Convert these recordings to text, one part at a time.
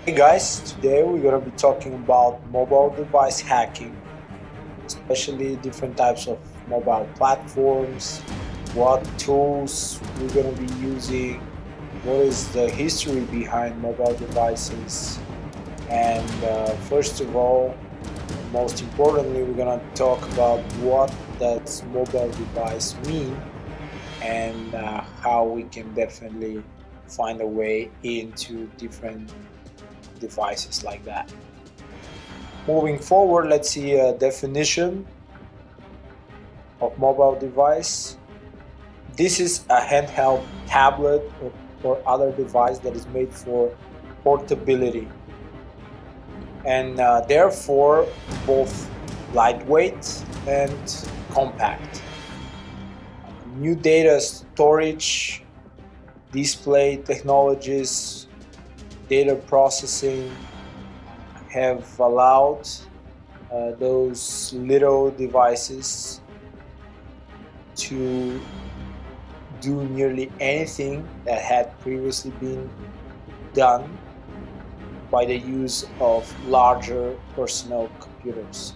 Hey guys, today we're going to be talking about mobile device hacking, especially different types of mobile platforms, what tools we're going to be using, what is the history behind mobile devices, and first of all, and most importantly, we're going to talk about what does mobile device mean and how we can definitely find a way into different devices like that. Moving forward, let's see a definition of mobile device. This is a handheld tablet or other device that is made for portability and therefore both lightweight and compact. New data storage, display technologies, data processing have allowed those little devices to do nearly anything that had previously been done by the use of larger personal computers.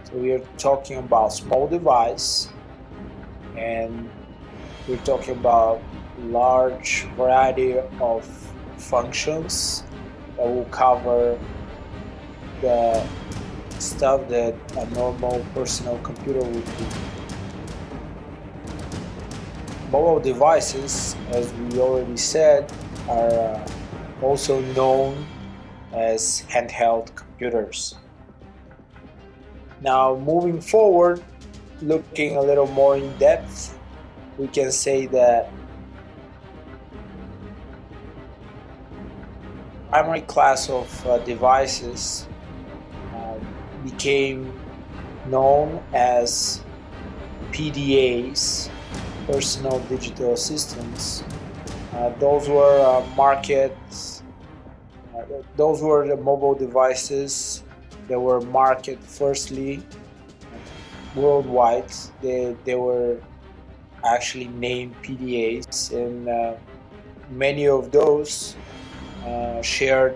So we are talking about small device, and we're talking about large variety of functions that will cover the stuff that a normal personal computer would do. Mobile devices, as we already said, are also known as handheld computers. Now, moving forward, looking a little more in depth, we can say that primary class of devices uh, became known as PDAs, personal digital assistants. Those were markets. Those were the mobile devices that were marketed firstly worldwide. They were actually named PDAs, and many of those shared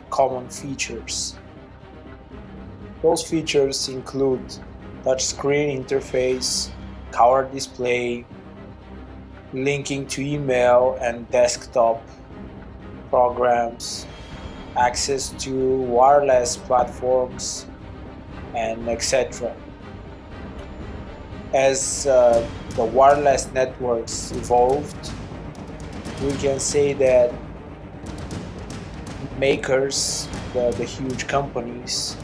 common features. Those features include touchscreen interface, color display, linking to email and desktop programs, access to wireless platforms, and etc. As the wireless networks evolved, we can say that makers, the huge companies,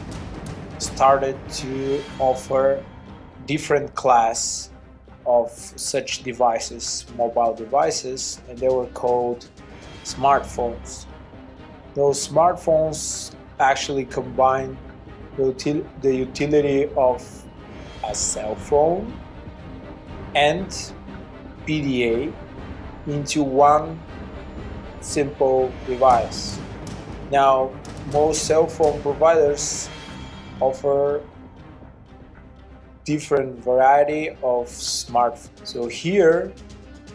started to offer different class of such devices, mobile devices, and they were called smartphones. Those smartphones actually combine the utility of a cell phone and PDA into one simple device. Now, most cell phone providers offer different variety of smartphones. So here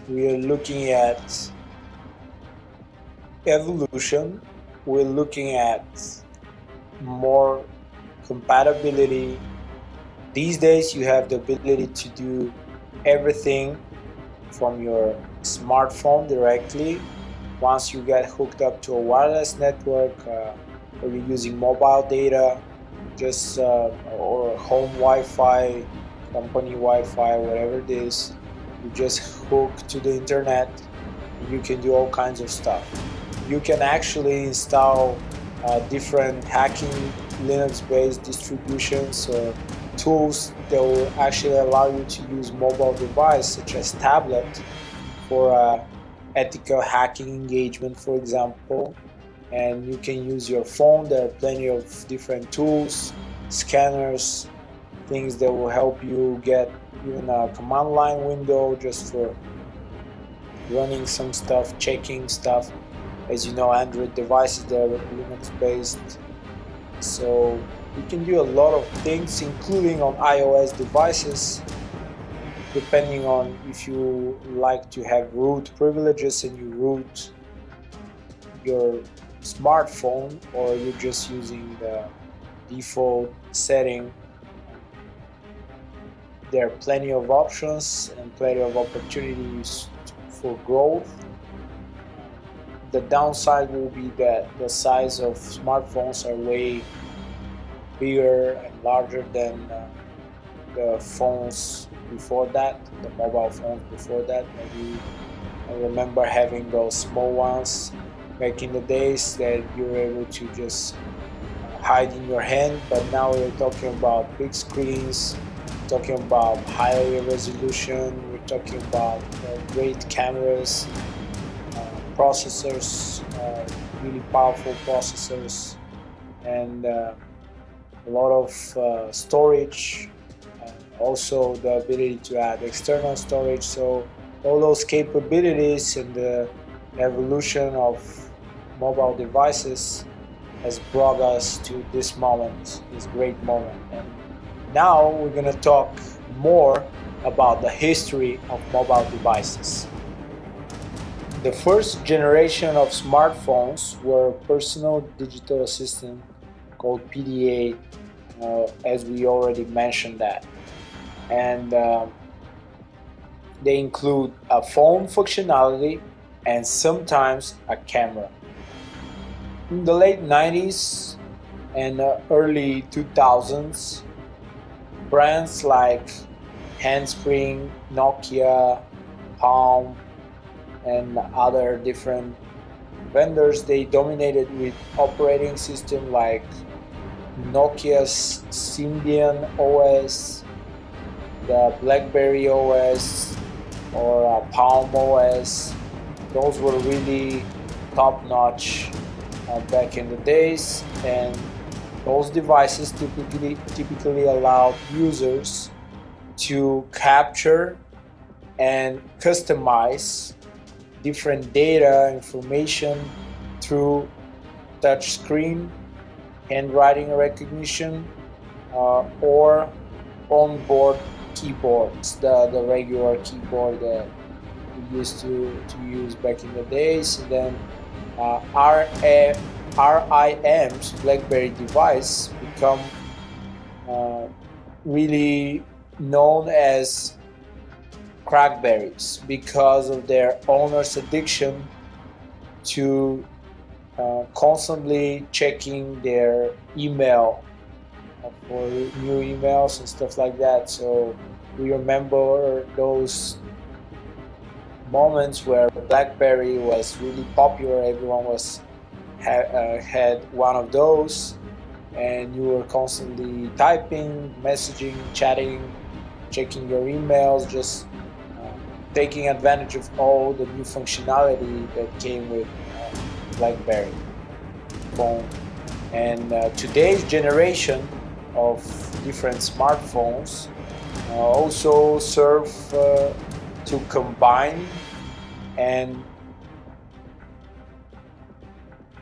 we are looking at evolution. We're looking at more compatibility. These days you have the ability to do everything from your smartphone directly once you get hooked up to a wireless network, or you're using mobile data, just or home Wi-Fi, company Wi-Fi, whatever it is. You just hook to the internet and you can do all kinds of stuff. You can actually install different hacking Linux-based distributions or tools that will actually allow you to use mobile device such as tablet for ethical hacking engagement, for example. And you can use your phone. There are plenty of different tools, scanners, things that will help you get even a command line window just for running some stuff, checking stuff. As you know, Android devices, they're Linux based, so you can do a lot of things, including on iOS devices, depending on if you like to have root privileges and you root your smartphone or you're just using the default setting, there are plenty of options and plenty of opportunities for growth. The downside will be that the size of smartphones are way bigger and larger than the phones before that, the mobile phones before that. Maybe I remember having those small ones back in the days that you were able to just hide in your hand, but now we're talking about big screens, talking about higher resolution, we're talking about great cameras, processors, really powerful processors, and a lot of storage, and also the ability to add external storage. So all those capabilities and the evolution of mobile devices has brought us to this moment, this great moment. And now we're going to talk more about the history of mobile devices. The first generation of smartphones were personal digital assistant called PDA, as we already mentioned that. And they include a phone functionality and sometimes a camera. In the late 90s and early 2000s, brands like Handspring, Nokia, Palm, and other different vendors, they dominated with operating system like Nokia's Symbian OS, the BlackBerry OS, or Palm OS. Those were really top-notch back in the days, and those devices typically allowed users to capture and customize different data information through touch screen, handwriting recognition, or onboard keyboards, the regular keyboard that we used to use back in the days. And then RIM's BlackBerry device become really known as crackberries because of their owner's addiction to constantly checking their email for new emails and stuff like that. So we remember those moments where BlackBerry was really popular. Everyone had one of those, and you were constantly typing, messaging, chatting, checking your emails, just taking advantage of all the new functionality that came with BlackBerry phone. And today's generation of different smartphones also serve to combine and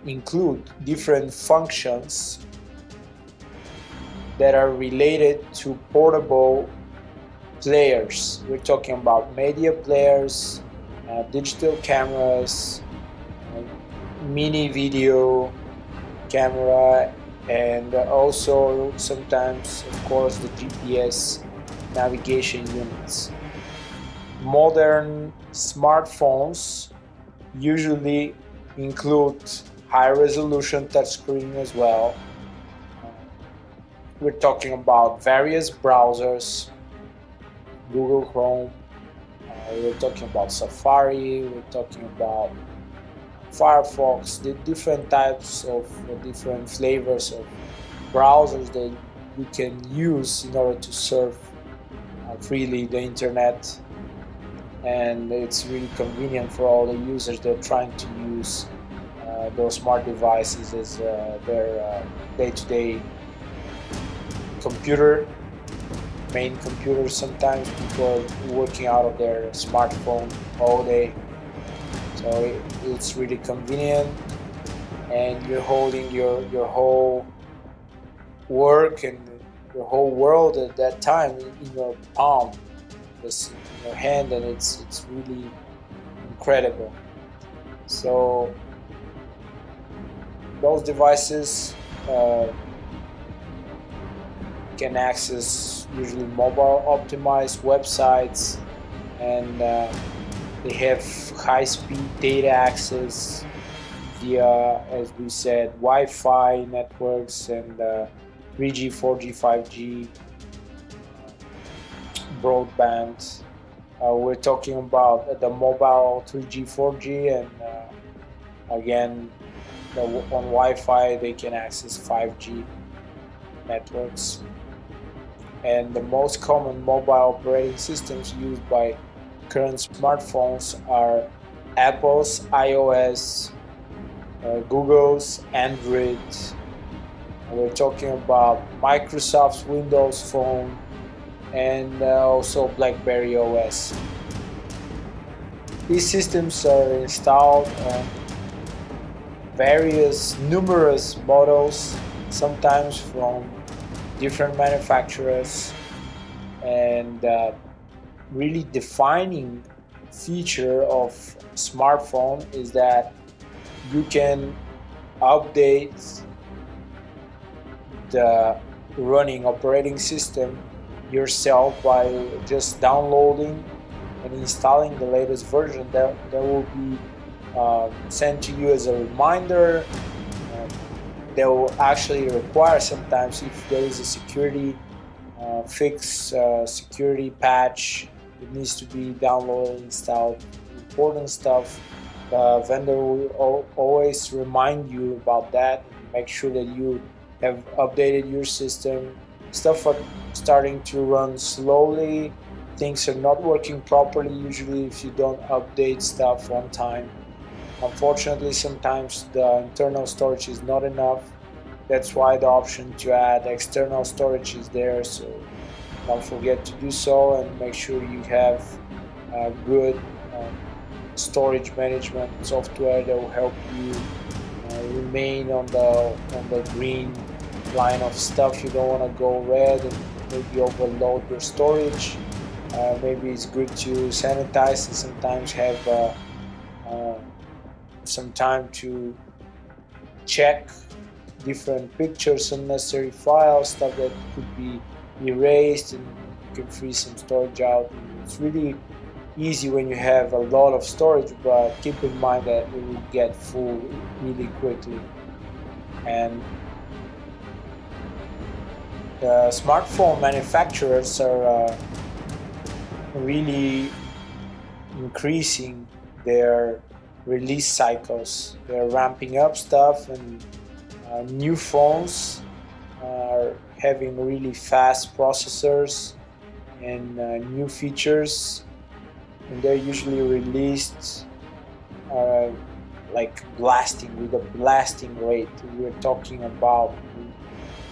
include different functions that are related to portable players. We're talking about media players, digital cameras, mini video camera, and also sometimes, of course, the GPS navigation units. Modern smartphones usually include high-resolution touchscreen as well. We're talking about various browsers, Google Chrome, we're talking about Safari, we're talking about Firefox, the different types of different flavors of browsers that you can use in order to surf freely the internet. And it's really convenient for all the users that are trying to use those smart devices as their day-to-day computer, main computer. Sometimes people are working out of their smartphone all day, so it's really convenient, and you're holding your whole work and your whole world at that time in your palm, just in your hand, and it's really incredible. So those devices can access usually mobile optimized websites, and they have high speed data access via, as we said, Wi-Fi networks and 3G, 4G, 5G broadband. We're talking about the mobile 3G, 4G, and again, on Wi-Fi they can access 5G networks. And the most common mobile operating systems used by current smartphones are Apple's iOS, Google's Android. We're talking about Microsoft's Windows Phone, and also BlackBerry OS. These systems are installed on numerous models, sometimes from different manufacturers, and really defining feature of smartphone is that you can update the running operating system yourself by just downloading and installing the latest version. That will be sent to you as a reminder. They will actually require sometimes, if there is a security fix, security patch, it needs to be downloaded, installed, important stuff. The vendor will always remind you about that. Make sure that you have updated your system. Stuff are starting to run slowly. Things are not working properly usually if you don't update stuff on time. Unfortunately, sometimes the internal storage is not enough. That's why the option to add external storage is there, so don't forget to do so, and make sure you have good storage management software that will help you remain on the green line of stuff. You don't want to go red and maybe overload your storage. Maybe it's good to sanitize and sometimes have some time to check different pictures, unnecessary files, stuff that could be erased, and you can free some storage out. It's really easy when you have a lot of storage, but keep in mind that it will get full really quickly. And the smartphone manufacturers are really increasing their release cycles. They're ramping up stuff, and new phones are having really fast processors and new features, and they're usually released like with a blasting rate. We're talking about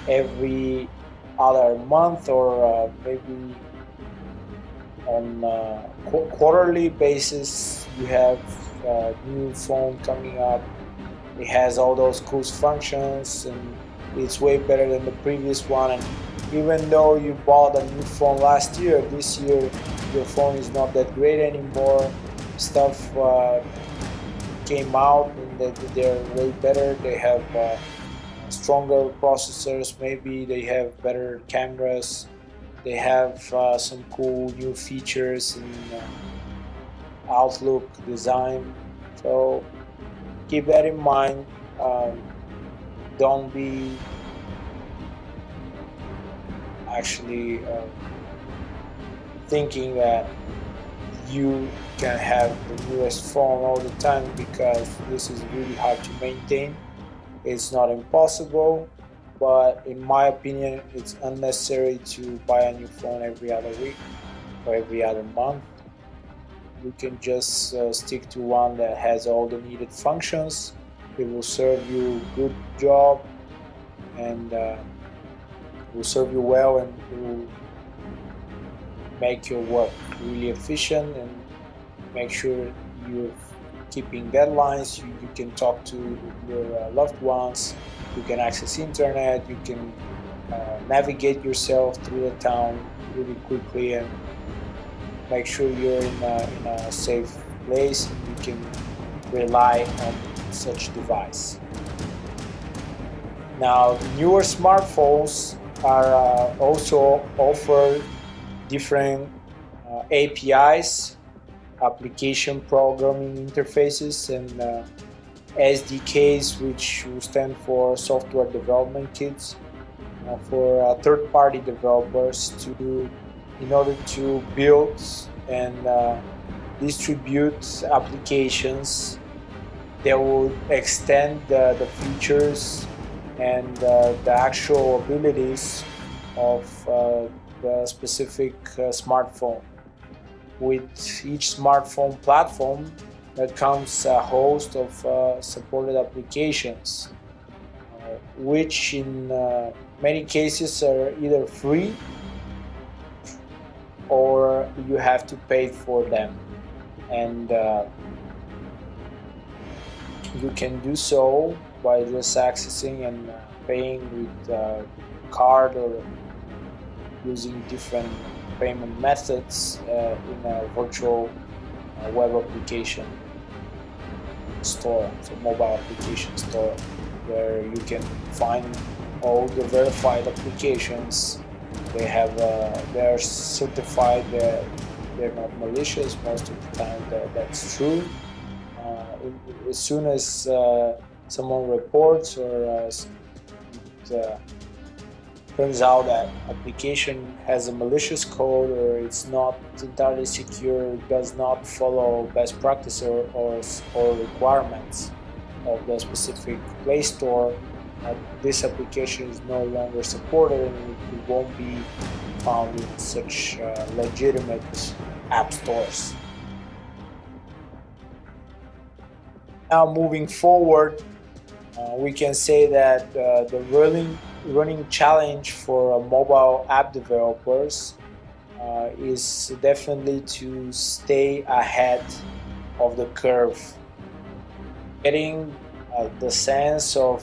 every other month, or maybe on a quarterly basis you have a new phone coming up. It has all those cool functions, and it's way better than the previous one. And even though you bought a new phone last year, this year your phone is not that great anymore. Stuff came out and they're way better. They have stronger processors, maybe they have better cameras, they have some cool new features in Outlook design. So keep that in mind. Don't be actually thinking that you can have the newest phone all the time, because this is really hard to maintain. It's not impossible, but in my opinion it's unnecessary to buy a new phone every other week or every other month. You can just stick to one that has all the needed functions. It will serve you a good job, and will serve you well, and it will make your work really efficient, and make sure you're keeping deadlines. You can talk to your loved ones, you can access internet, you can navigate yourself through the town really quickly, and make sure you're in a safe place and you can rely on such device. Now, newer smartphones are also offer different APIs, application programming interfaces, and SDKs, which stand for software development kits, for third-party developers in order to build and distribute applications that will extend the features and the actual abilities of the specific smartphone. With each smartphone platform, there comes a host of supported applications, which in many cases are either free or you have to pay for them. And you can do so by just accessing and paying with card or using different payment methods in a virtual web application store, so mobile application store, where you can find all the verified applications. They're certified, they're not malicious. Most of the time that's true. As soon as someone reports or it turns out that application has a malicious code or it's not entirely secure, does not follow best practice or requirements of the specific Play Store, this application is no longer supported and it won't be found in such legitimate app stores. Now, moving forward, we can say that the running challenge for mobile app developers is definitely to stay ahead of the curve, getting the sense of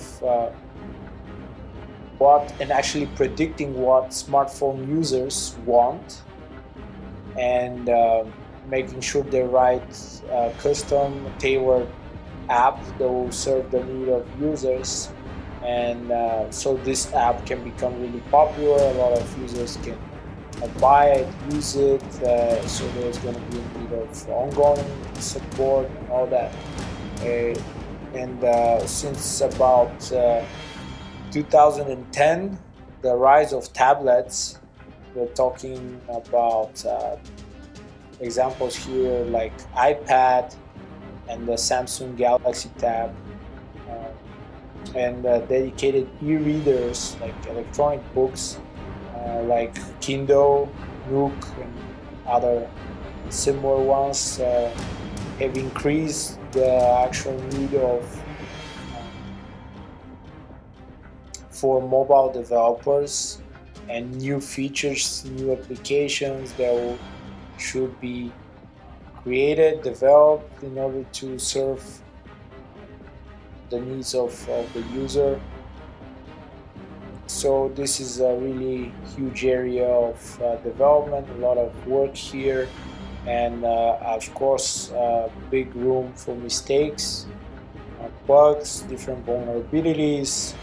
what and actually predicting what smartphone users want, and making sure they write custom tailored app that will serve the need of users, and so this app can become really popular. A lot of users can buy it, use it, so there's going to be a need of ongoing support and all that. And since about 2010, the rise of tablets, we're talking about examples here like iPad and the Samsung Galaxy Tab, and dedicated e-readers like electronic books like Kindle, Nook, and other similar ones have increased the actual need of for mobile developers, and new features, new applications that should be created, developed in order to serve the needs of the user. So this is a really huge area of development, a lot of work here, and of course big room for mistakes, bugs, different vulnerabilities,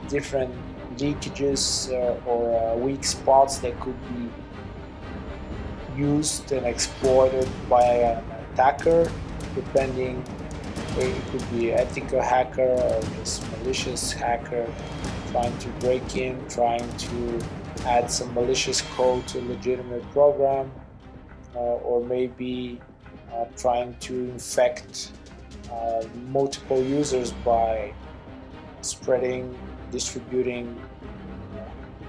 different leakages or weak spots that could be used and exploited by an attacker, depending. It could be ethical hacker or just malicious hacker trying to break in, trying to add some malicious code to a legitimate program, or maybe trying to infect multiple users by distributing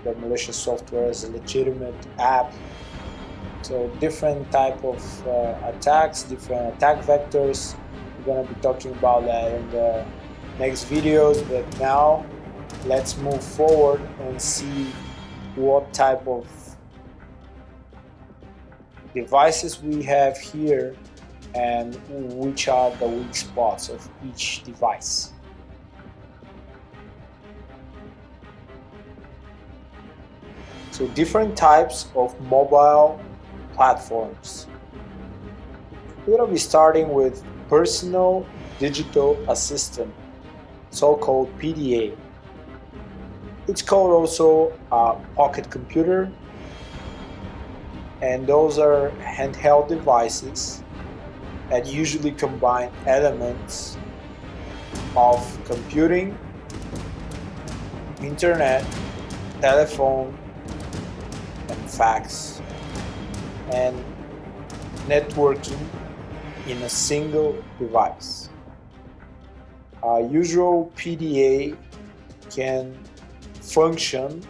the malicious software as a legitimate app. So different type of attacks, different attack vectors. We're going to be talking about that in the next videos, but now let's move forward and see what type of devices we have here and which are the weak spots of each device. So different types of mobile platforms. We're going to be starting with personal digital assistant, so-called PDA. It's called also a pocket computer, and those are handheld devices that usually combine elements of computing, internet, telephone, and fax, and networking in a single device. A usual PDA can function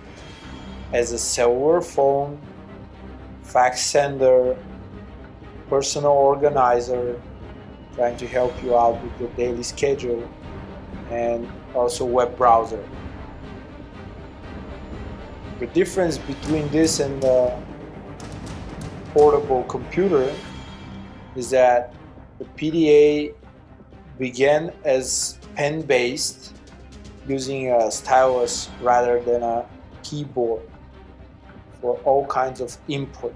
as a cellular phone, fax sender, personal organizer, trying to help you out with your daily schedule, and also web browser. The difference between this and the portable computer is that the PDA began as pen-based, using a stylus rather than a keyboard for all kinds of input.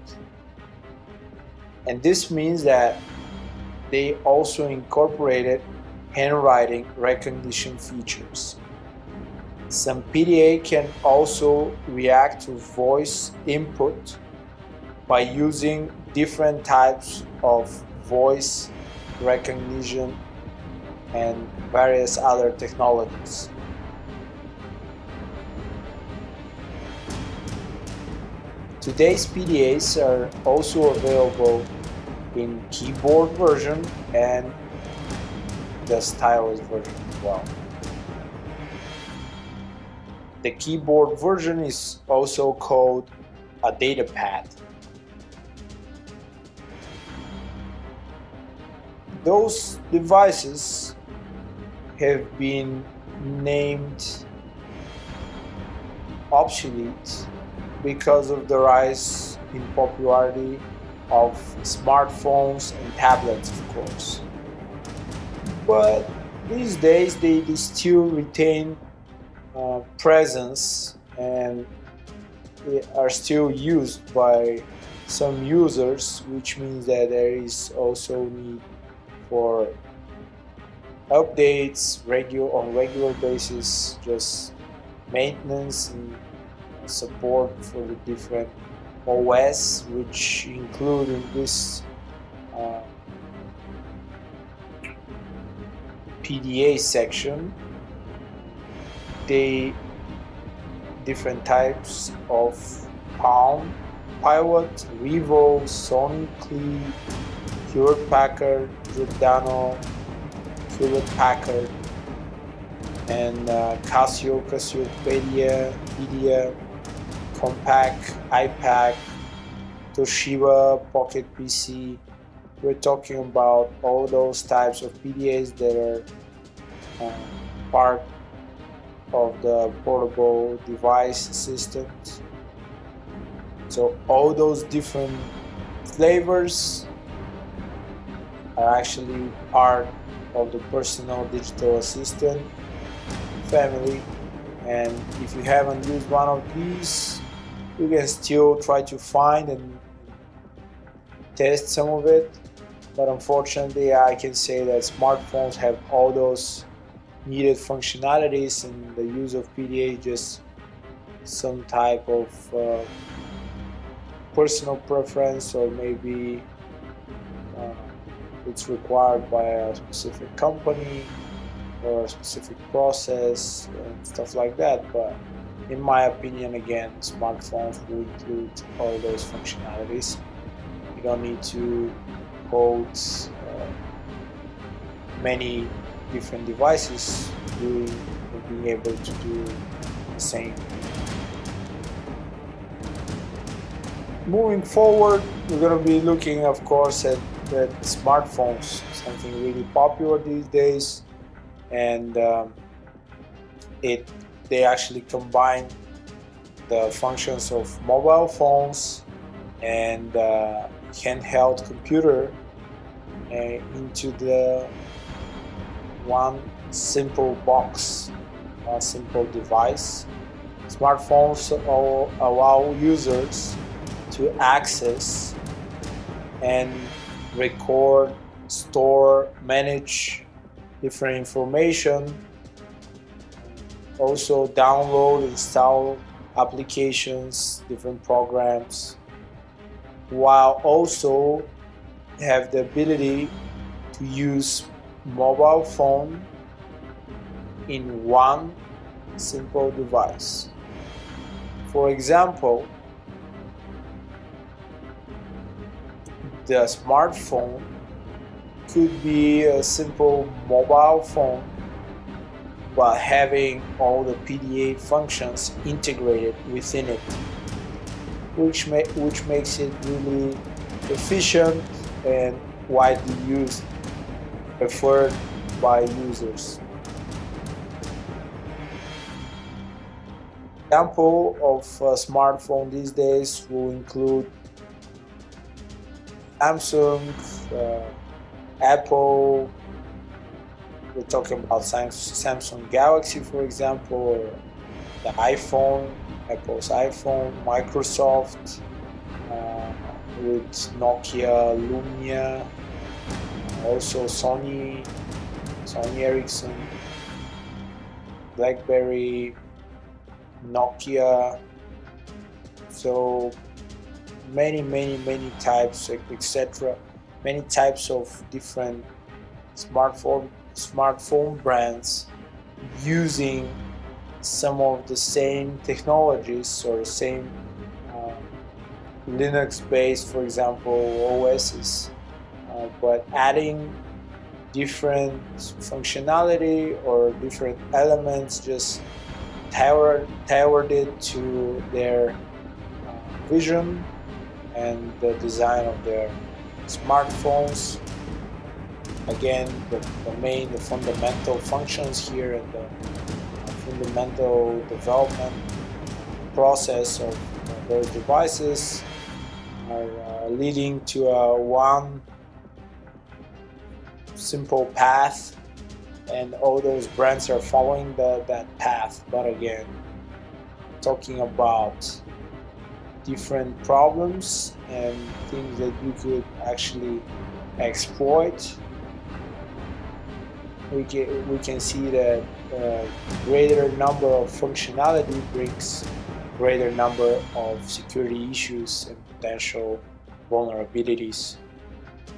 And this means that they also incorporated handwriting recognition features. Some PDA can also react to voice input by using different types of voice recognition and various other technologies. Today's PDAs are also available in keyboard version and the stylus version as well. The keyboard version is also called a data pad. Those devices have been named obsolete because of the rise in popularity of smartphones and tablets, of course. But these days they still retain presence, and they are still used by some users, which means that there is also need for updates on regular basis, just maintenance and support for the different OS, which include in this PDA section the different types of Palm Pilot, Revo, Sony Clee, Hewlett Packard, Giordano, Hewlett Packard, and Casio, Cassiopeia, Pedia, Compaq, iPac, Toshiba, Pocket PC. We're talking about all those types of PDAs that are part of the portable device systems. So all those different flavors are actually part of the personal digital assistant family, and if you haven't used one of these, you can still try to find and test some of it. But unfortunately, I can say that smartphones have all those needed functionalities, and the use of PDA is just some type of personal preference, or maybe it's required by a specific company or a specific process and stuff like that. But in my opinion, again, smartphones will include all those functionalities. You don't need to hold many different devices being able to do the same. Moving forward, we're going to be looking, of course, at smartphones, something really popular these days, and they actually combine the functions of mobile phones and handheld computer into the one simple box, a simple device. Smartphones allow users to access and record, store, manage different information also download, install applications, different programs, while also have the ability to use mobile phone in one simple device. For example, the smartphone could be a simple mobile phone, but having all the PDA functions integrated within it, which makes it really efficient and widely used, preferred by users. Example of a smartphone these days will include Samsung, Apple. We're talking about Samsung Galaxy, for example, or the iPhone, Apple's iPhone, Microsoft with Nokia Lumia, also Sony Ericsson, BlackBerry, Nokia. So many types, etc. Many types of different smartphone brands using some of the same technologies or same Linux-based, for example, OSs, but adding different functionality or different elements, just tailored it to their vision and the design of their smartphones. Again, the fundamental functions here and the fundamental development process of those devices are leading to one simple path, and all those brands are following that path. But again, talking about different problems and things that you could actually exploit, we can see that greater number of functionality brings greater number of security issues and potential vulnerabilities.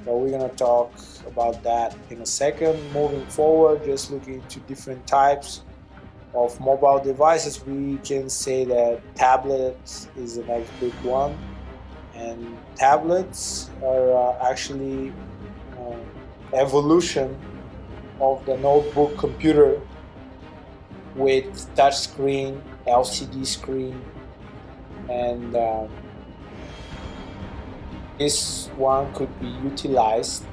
But we're going to talk about that in a second. Moving forward, just looking into different types of mobile devices, we can say that tablets is the next big one, and tablets are actually evolution of the notebook computer with touchscreen, LCD screen, and this one could be utilized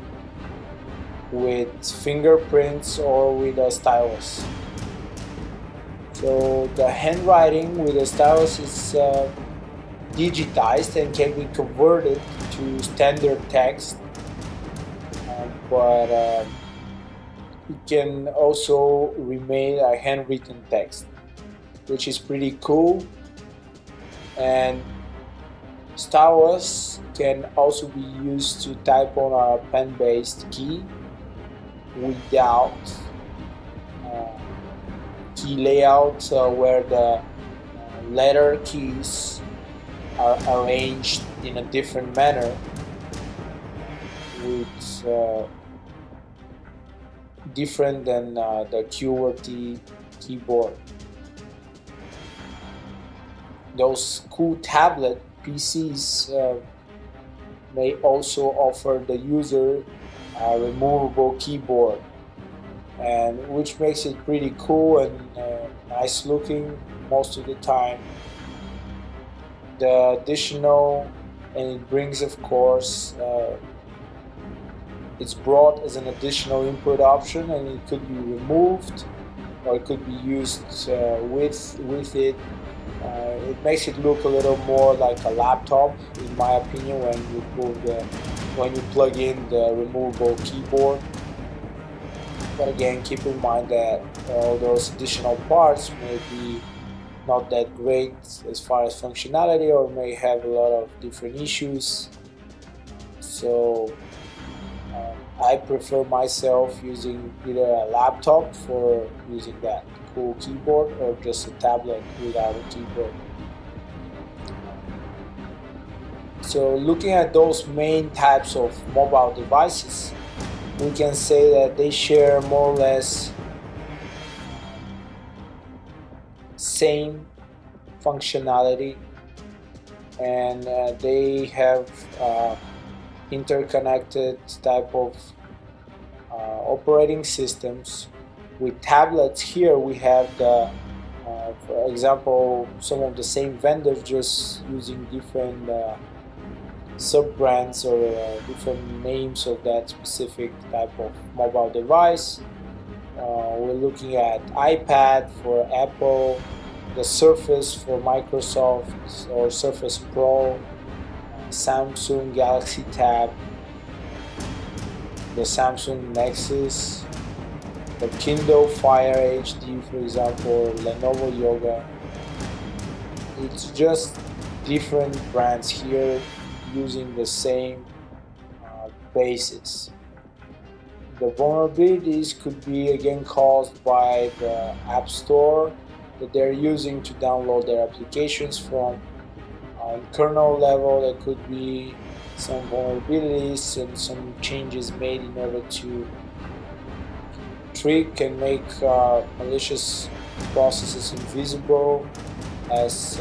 with fingerprints or with a stylus. So the handwriting with a stylus is digitized and can be converted to standard text, but it can also remain a handwritten text, which is pretty cool. And stylus can also be used to type on a pen-based key without key layout, where the letter keys are arranged in a different manner with different than the QWERTY keyboard. Those cool tablet PCs may also offer the user a removable keyboard, and which makes it pretty cool and nice looking most of the time. The additional, and it brings, of course, it's brought as an additional input option, and it could be removed or it could be used with it. It makes it look a little more like a laptop, in my opinion, when you plug in the removable keyboard. But again, keep in mind that all those additional parts may be not that great as far as functionality, or may have a lot of different issues. So I prefer myself using either a laptop for using that cool keyboard or just a tablet without a keyboard. So looking at those main types of mobile devices, we can say that they share more or less same functionality, and they have interconnected type of operating systems. With tablets here we have for example, some of the same vendors just using different sub-brands or different names of that specific type of mobile device. We're looking at iPad for Apple, the Surface for Microsoft or Surface Pro, Samsung Galaxy Tab, the Samsung Nexus, the Kindle Fire HD, for example, Lenovo Yoga. It's just different brands here using the same basis. The vulnerabilities could be again caused by the App Store that they're using to download their applications from. On kernel level, there could be some vulnerabilities and some changes made in order to trick and make malicious processes invisible as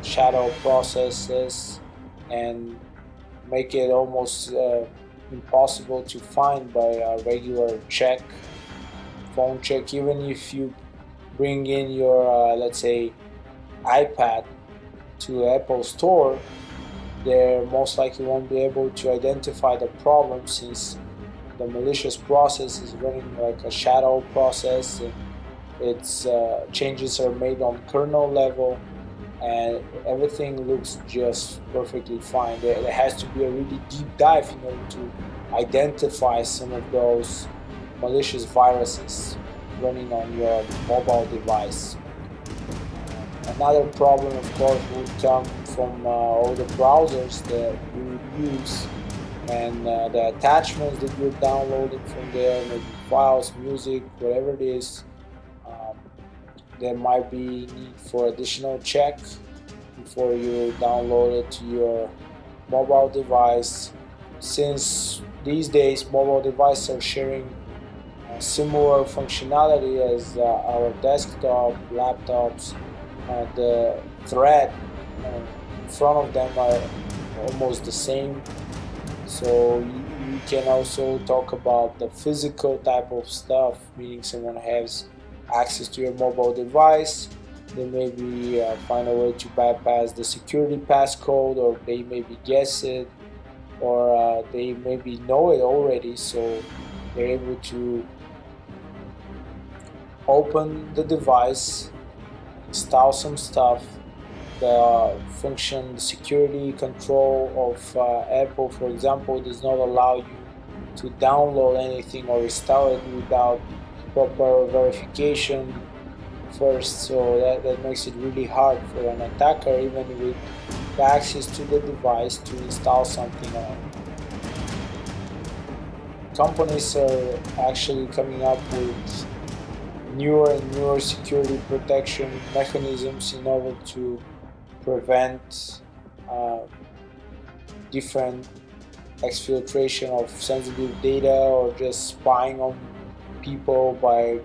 shadow processes and make it almost impossible to find by a regular phone check. Even if you bring in your let's say iPad to Apple Store, they most likely won't be able to identify the problem since the malicious process is running like a shadow process, and its changes are made on kernel level and everything looks just perfectly fine. There has to be a really deep dive in order to identify some of those malicious viruses running on your mobile device. Another problem, of course, would come from all the browsers that you would use and the attachments that you're downloading from there, maybe files, music, whatever it is. There might be need for additional check before you download it to your mobile device, since these days mobile devices are sharing similar functionality as our desktop, laptops. The thread in front of them are almost the same. So you can also talk about the physical type of stuff, meaning someone has access to your mobile device. They maybe find a way to bypass the security passcode, or they maybe guess it, or they maybe know it already, so they're able to open the device, install some stuff. The function, the security control of Apple, for example, does not allow you to download anything or install it without proper verification first. So that makes it really hard for an attacker, even with the access to the device, to install something on it. Companies are actually coming up with newer and newer security protection mechanisms in order to prevent different exfiltration of sensitive data or just spying on people by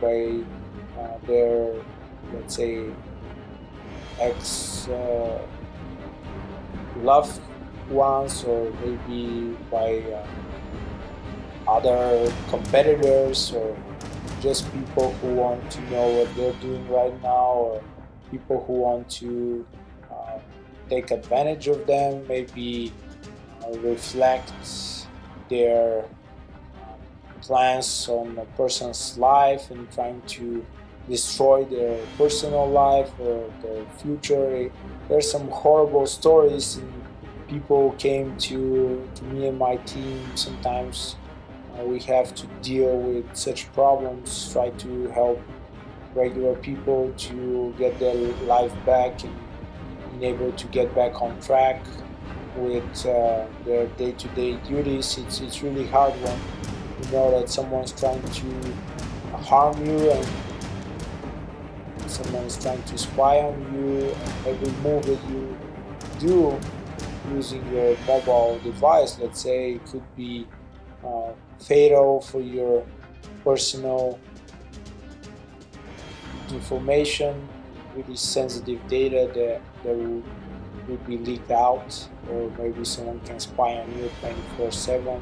their, let's say, ex loved ones, or maybe by other competitors, or just people who want to know what they're doing right now, or people who want to take advantage of them, maybe reflect their plans on a person's life and trying to destroy their personal life or their future. There's some horrible stories, and people came to me and my team. Sometimes we have to deal with such problems, try to help regular people to get their life back and being able to get back on track with their day-to-day duties. It's really hard one. you know that someone's trying to harm you and someone is trying to spy on you, and every move that you do using your mobile device, let's say, it could be fatal for your personal information, really sensitive data would be leaked out, or maybe someone can spy on you 24/7.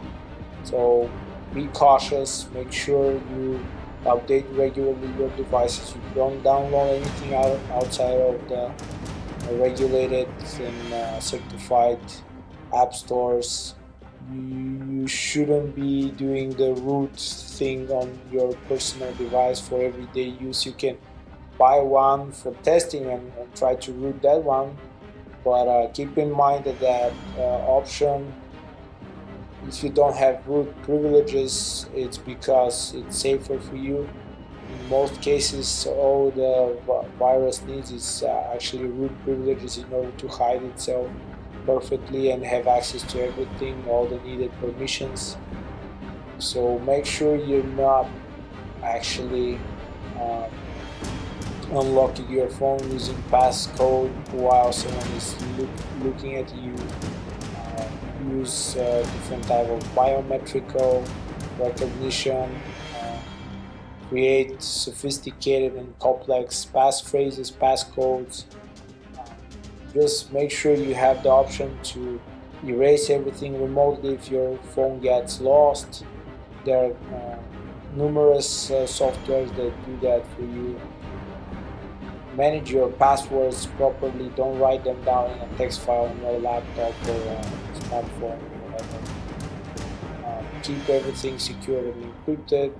So be cautious, make sure you update regularly your devices. You don't download anything outside of the regulated and certified app stores. You shouldn't be doing the root thing on your personal device for everyday use. You can buy one for testing and try to root that one, but keep in mind that option, if you don't have root privileges, it's because it's safer for you. In most cases, all the virus needs is actually root privileges in order to hide itself perfectly and have access to everything, all the needed permissions. So make sure you're not actually um, unlocking your phone using passcode while someone is looking at you. Uh, Use different type of biometrical recognition. Uh, Create sophisticated and complex passphrases, passcodes. Uh, just make sure you have the option to erase everything remotely if your phone gets lost. There are numerous softwares that do that for you. Manage your passwords properly. Don't write them down in a text file on your laptop or smartphone or whatever. Keep everything secure and encrypted.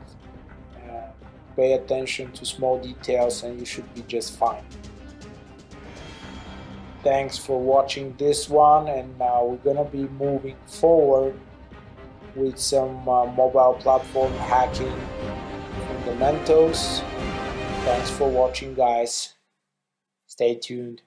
Uh, Pay attention to small details and you should be just fine. Thanks for watching this one, and we're gonna be moving forward with some mobile platform hacking fundamentals. Thanks for watching, guys. Stay tuned.